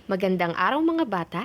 Magandang araw mga bata!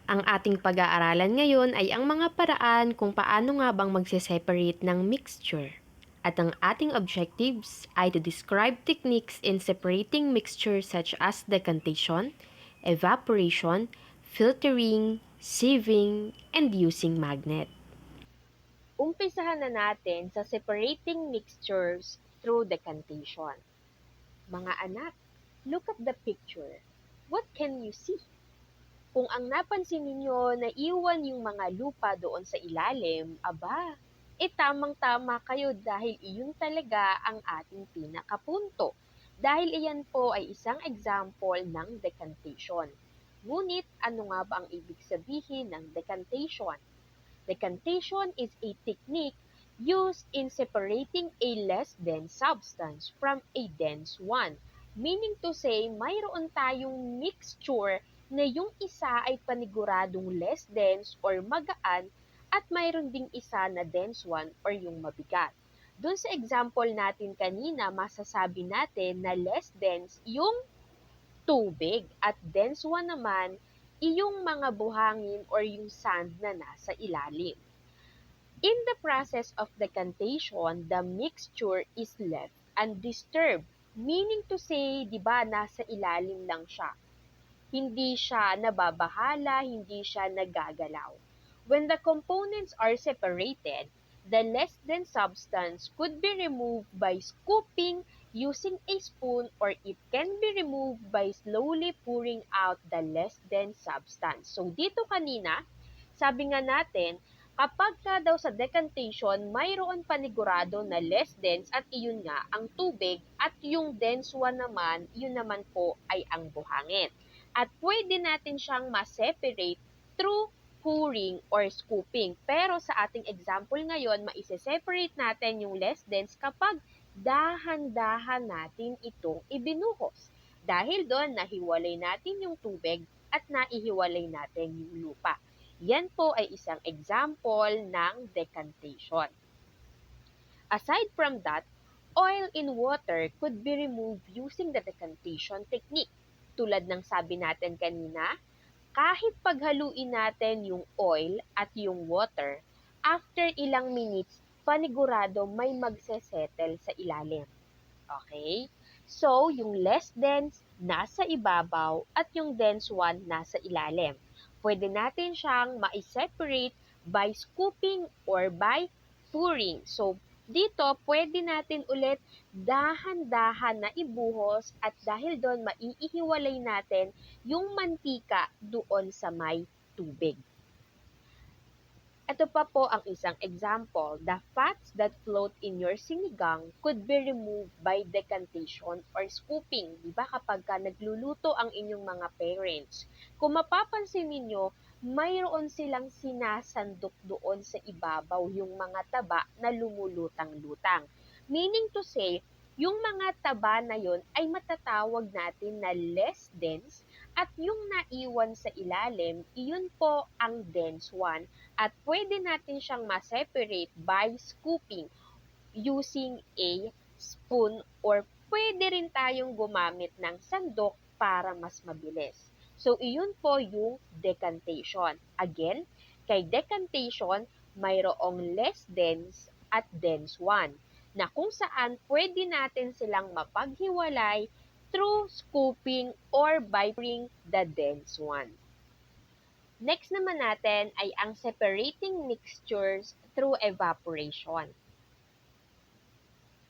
Ang ating pag-aaralan ngayon ay ang mga paraan kung paano nga bang magse-separate ng mixture. At ang ating objectives ay to describe techniques in separating mixtures such as decantation, evaporation, filtering, sieving, and using magnet. Umpisahan na natin sa separating mixtures through decantation. Mga anak, look at the picture. What can you see? Kung ang napansin ninyo na iwan yung mga lupa doon sa ilalim, aba, tamang-tama kayo dahil iyon talaga ang ating pinakapunto. Dahil iyan po ay isang example ng decantation. Ngunit ano nga ba ang ibig sabihin ng decantation? Decantation is a technique used in separating a less dense substance from a dense one. Meaning to say, mayroon tayong mixture na yung isa ay paniguradong less dense or magaan at mayroon ding isa na dense one or yung mabigat. Doon sa example natin kanina, masasabi natin na less dense yung tubig at dense one naman iyong mga buhangin or yung sand na nasa ilalim. In the process of decantation, the mixture is left undisturbed, meaning to say, di ba, nasa ilalim lang siya. Hindi siya nababahala, hindi siya nagagalaw. When the components are separated, the less dense substance could be removed by scooping using a spoon, or it can be removed by slowly pouring out the less dense substance. So dito kanina, sabi nga natin, kapag ka daw sa decantation, mayroon panigurado na less dense at iyon nga ang tubig at yung dense one naman, yun naman po ay ang buhangin. At pwede natin siyang ma-separate through pouring or scooping. Pero sa ating example ngayon, maise-separate natin yung less dense kapag dahan-dahan natin itong ibinuhos. Dahil doon, nahiwalay natin yung tubig at naihiwalay natin yung lupa. Yan po ay isang example ng decantation. Aside from that, oil in water could be removed using the decantation technique. Tulad ng sabi natin kanina, kahit paghaluin natin yung oil at yung water, after ilang minutes, panigurado may magsesettle sa ilalim. Okay? So, yung less dense nasa ibabaw at yung dense one nasa ilalim. Pwede natin siyang ma-separate by scooping or by pouring. So, dito, pwede natin ulit dahan-dahan na ibuhos at dahil doon maiihiwalay natin yung mantika doon sa may tubig. Ito pa po ang isang example. The fats that float in your sinigang could be removed by decantation or scooping. Diba kapag ka nagluluto ang inyong mga parents, kung mapapansin ninyo, mayroon silang sinasandok doon sa ibabaw yung mga taba na lumulutang-lutang. Meaning to say, yung mga taba na yon ay matatawag natin na less dense at yung naiwan sa ilalim, iyon po ang dense one at pwede natin siyang ma-separate by scooping using a spoon or pwede rin tayong gumamit ng sandok para mas mabilis. So, iyon po yung decantation. Again, kay decantation, mayroong less dense at dense one na kung saan pwede natin silang mapaghiwalay through scooping or by pouring the dense one. Next naman natin ay ang separating mixtures through evaporation.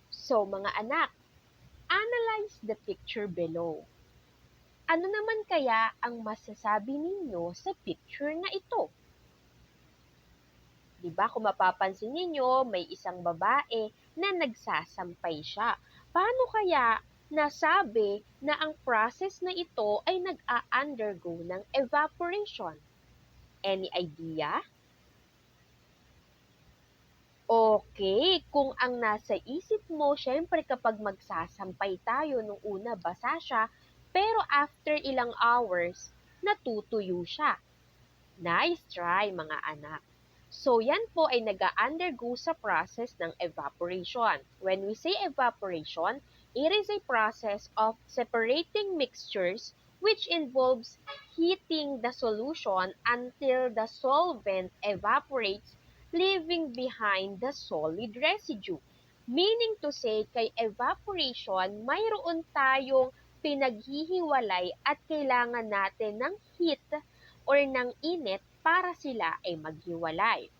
So mga anak, analyze the picture below. Ano naman kaya ang masasabi ninyo sa picture na ito? Diba kung mapapansin ninyo, may isang babae na nagsasampay siya. Paano kaya nasabi na ang process na ito ay nag-a-undergo ng evaporation? Any idea? Okay, kung ang nasa isip mo, syempre kapag magsasampay tayo nung una basa siya, pero after ilang hours, natutuyo siya. Nice try mga anak. So yan po ay nag-undergo sa process ng evaporation. When we say evaporation, it is a process of separating mixtures which involves heating the solution until the solvent evaporates, leaving behind the solid residue. Meaning to say, kay evaporation, mayroon tayong pinaghihiwalay at kailangan natin ng heat or ng init para sila ay maghiwalay.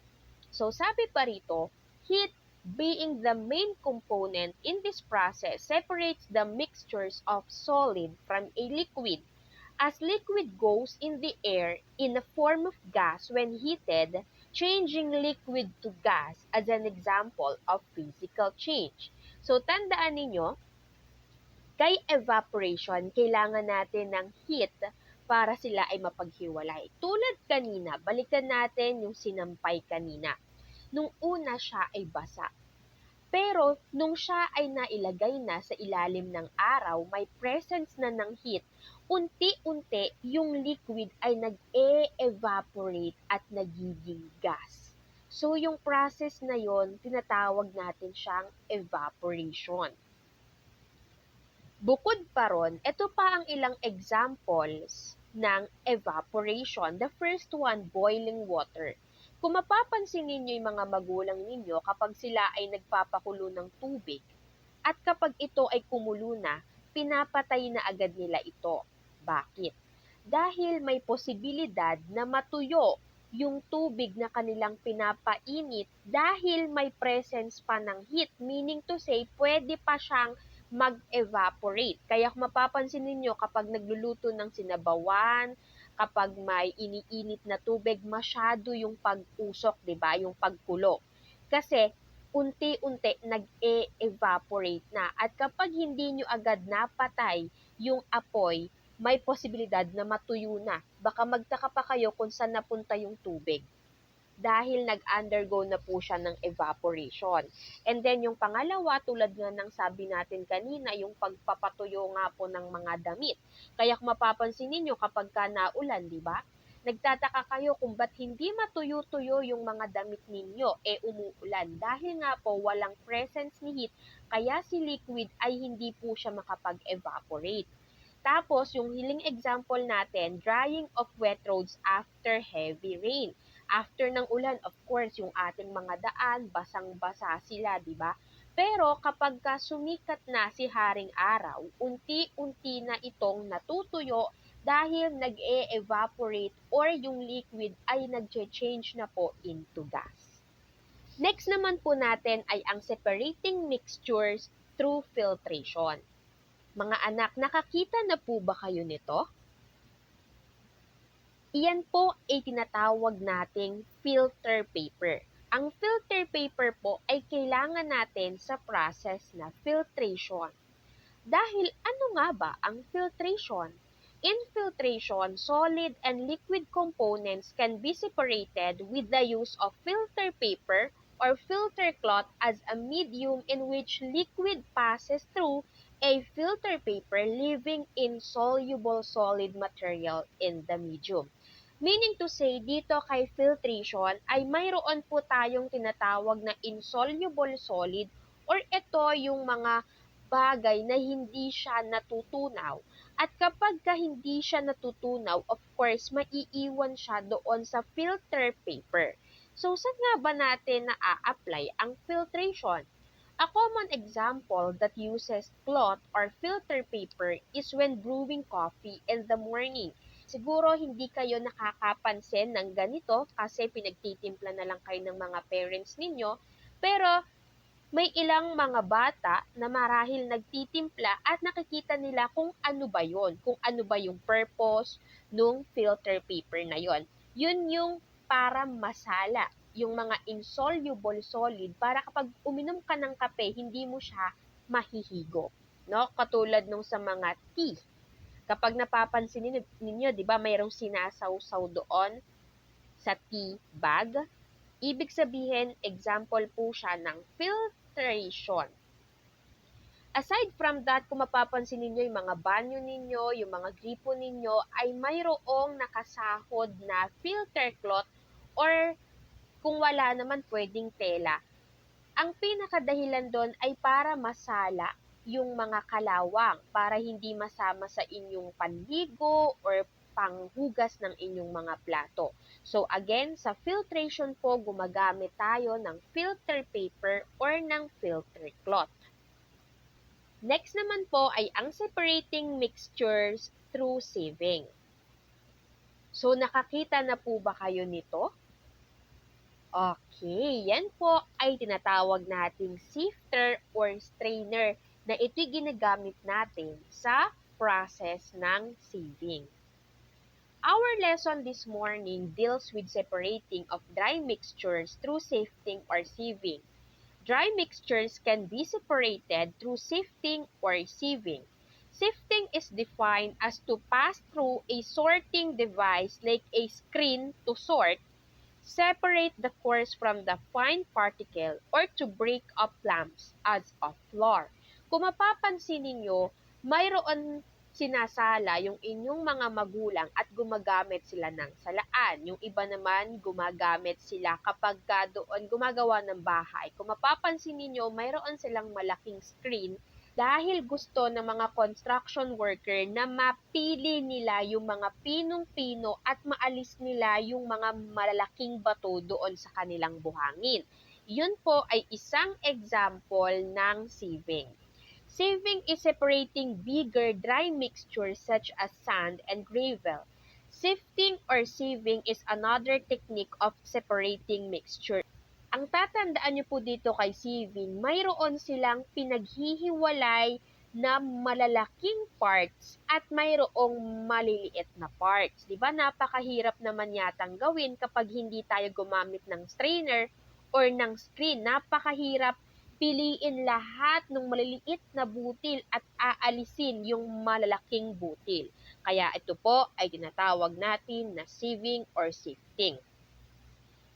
So sabi pa rito, heat being the main component in this process separates the mixtures of solid from a liquid. As liquid goes in the air in the form of gas when heated, changing liquid to gas as an example of physical change. So tandaan ninyo, kay evaporation, kailangan natin ng heat para sila ay mapaghiwalay. Tulad kanina, balikan natin yung sinampay kanina. Nung una siya ay basa. Pero nung siya ay nailagay na sa ilalim ng araw, may presence na ng heat, unti-unti yung liquid ay nag-e-evaporate at nagiging gas. So yung process na yon, tinatawag natin siyang evaporation. Bukod pa ron, ito pa ang ilang examples ng evaporation. The first one, boiling water. Kung mapapansin ninyo yung mga magulang ninyo kapag sila ay nagpapakulo ng tubig at kapag ito ay kumulo na, pinapatay na agad nila ito. Bakit? Dahil may posibilidad na matuyo yung tubig na kanilang pinapainit dahil may presence pa ng heat, meaning to say, pwede pa siyang mag-evaporate. Kaya kung mapapansin ninyo kapag nagluluto ng sinabawan, kapag may iniinit na tubig, masyado yung pag-usok, 'di ba? Yung pagkulo. Kasi unti-unti nag-e-evaporate na at kapag hindi nyo agad napatay yung apoy, may posibilidad na matuyo na. Baka magtaka pa kayo kung saan napunta yung tubig dahil nag-undergo na po siya ng evaporation. And then yung pangalawa, tulad nga ng sabi natin kanina, yung pagpapatuyo nga po ng mga damit. Kaya kung mapapansin ninyo kapag ka naulan, di ba? Nagtataka kayo kung ba't hindi matuyo-tuyo yung mga damit ninyo, umuulan. Dahil nga po walang presence ni heat, kaya si liquid ay hindi po siya makapag-evaporate. Tapos, yung hiling example natin, drying of wet roads after heavy rain. After ng ulan, of course, yung ating mga daan, basang-basa sila, di ba? Pero kapag ka sumikat na si Haring Araw, unti-unti na itong natutuyo dahil nag-e-evaporate or yung liquid ay nag-change na po into gas. Next naman po natin ay ang separating mixtures through filtration. Mga anak, nakakita na po ba kayo nito? Iyan po ay tinatawag nating filter paper. Ang filter paper po ay kailangan natin sa process na filtration. Dahil ano nga ba ang filtration? In filtration, solid and liquid components can be separated with the use of filter paper or filter cloth as a medium in which liquid passes through a filter paper, leaving insoluble solid material in the medium. Meaning to say, dito kay filtration ay mayroon po tayong tinatawag na insoluble solid or ito yung mga bagay na hindi siya natutunaw. At kapag ka hindi siya natutunaw, of course, maiiwan siya doon sa filter paper. So, saan nga ba natin na-apply ang filtration? A common example that uses cloth or filter paper is when brewing coffee in the morning. Siguro hindi kayo nakakapansin ng ganito kasi pinagtitimpla na lang kayo ng mga parents ninyo. Pero may ilang mga bata na marahil nagtitimpla at nakikita nila kung ano ba yon, kung ano ba yung purpose nung filter paper na yon. Yun yung para masala yung mga insoluble solid para kapag uminom ka ng kape, hindi mo siya mahihigo. No? Katulad nung sa mga tea. Kapag napapansin ninyo, di ba, mayroong sinasawsaw doon sa tea bag. Ibig sabihin, example po siya ng filtration. Aside from that, kung mapapansin ninyo yung mga banyo ninyo, yung mga gripo ninyo, ay mayroong nakasahod na filter cloth or kung wala naman pwedeng tela. Ang pinakadahilan doon ay para masala yung mga kalawang para hindi masama sa inyong panligo or panghugas ng inyong mga plato. So again, sa filtration po, gumagamit tayo ng filter paper or ng filter cloth. Next naman po ay ang separating mixtures through sieving. So nakakita na po ba kayo nito? Okay, yan po ay tinatawag nating sifter or strainer na ito'y ginagamit natin sa process ng sieving. Our lesson this morning deals with separating of dry mixtures through sifting or sieving. Dry mixtures can be separated through sifting or sieving. Sifting is defined as to pass through a sorting device like a screen to sort, separate the coarse from the fine particle, or to break up lumps as of flour. Kung mapapansin ninyo, mayroon sinasala yung inyong mga magulang at gumagamit sila ng salaan. Yung iba naman, gumagamit sila kapag doon gumagawa ng bahay. Kung mapapansin ninyo, mayroon silang malaking screen dahil gusto ng mga construction worker na mapili nila yung mga pinong-pino at maalis nila yung mga malalaking bato doon sa kanilang buhangin. Yun po ay isang example ng sieving. Sieving is separating bigger dry mixtures such as sand and gravel. Sifting or sieving is another technique of separating mixture. Ang tatandaan niyo po dito kay sieving, mayroon silang pinaghihiwalay na malalaking parts at mayroong maliliit na parts. Di ba napakahirap naman yatang gawin kapag hindi tayo gumamit ng strainer or ng screen. Napakahirap piliin lahat ng maliliit na butil at aalisin yung malalaking butil. Kaya ito po ay tinatawag natin na sieving or sifting.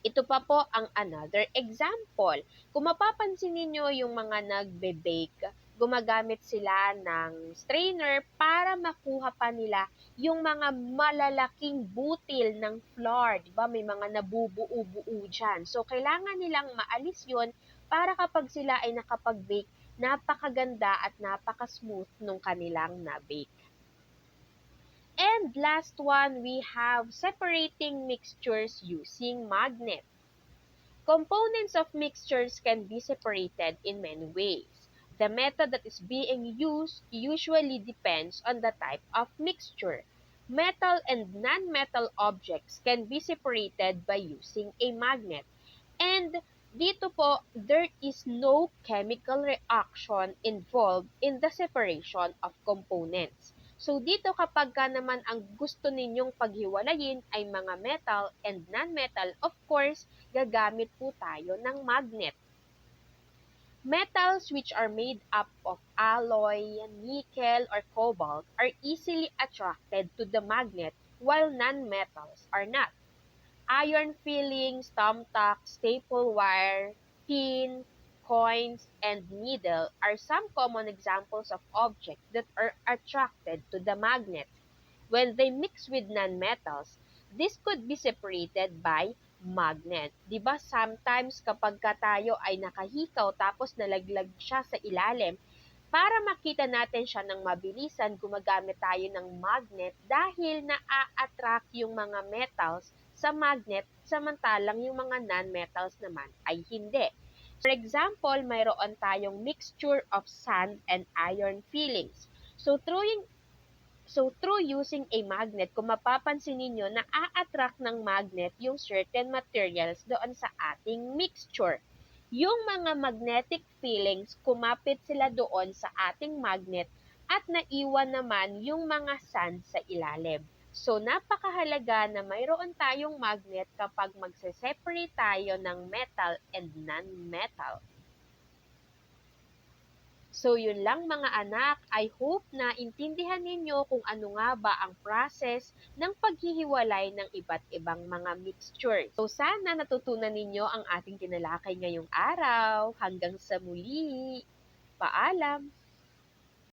Ito pa po ang another example. Kung mapapansin ninyo yung mga nagbe-bake, gumagamit sila ng strainer para makuha pa nila yung mga malalaking butil ng flour. Diba? May mga nabubuo-buo dyan. So, kailangan nilang maalis yon para kapag sila ay nakapag-bake, napakaganda at napaka-smooth nung kanilang na-bake. And last one, we have separating mixtures using magnet. Components of mixtures can be separated in many ways. The method that is being used usually depends on the type of mixture. Metal and non-metal objects can be separated by using a magnet. And dito po, there is no chemical reaction involved in the separation of components. So dito kapag naman ang gusto ninyong paghiwalayin ay mga metal and non-metal, of course, gagamit po tayo ng magnet. Metals which are made up of alloy, nickel, or cobalt are easily attracted to the magnet while non-metals are not. Iron filling, thumbtack, staple wire, pin, coins, and needle are some common examples of objects that are attracted to the magnet. When they mix with non-metals, this could be separated by magnet. Diba sometimes kapag tayo ay nakahikaw tapos nalaglag siya sa ilalim, para makita natin siya ng mabilisan, gumagamit tayo ng magnet dahil naa-attract yung mga metals sa magnet, samantalang yung mga non-metals naman ay hindi. For example, mayroon tayong mixture of sand and iron fillings. So through using a magnet, kung mapapansin ninyo, naa-attract ng magnet yung certain materials doon sa ating mixture. Yung mga magnetic fillings, kumapit sila doon sa ating magnet at naiwan naman yung mga sand sa ilalim. So, napakahalaga na mayroon tayong magnet kapag magse-separate tayo ng metal and non-metal. So, yun lang mga anak. I hope na intindihan ninyo kung ano nga ba ang process ng paghihiwalay ng iba't ibang mga mixtures. So, sana natutunan ninyo ang ating tinalakay ngayong araw. Hanggang sa muli. Paalam!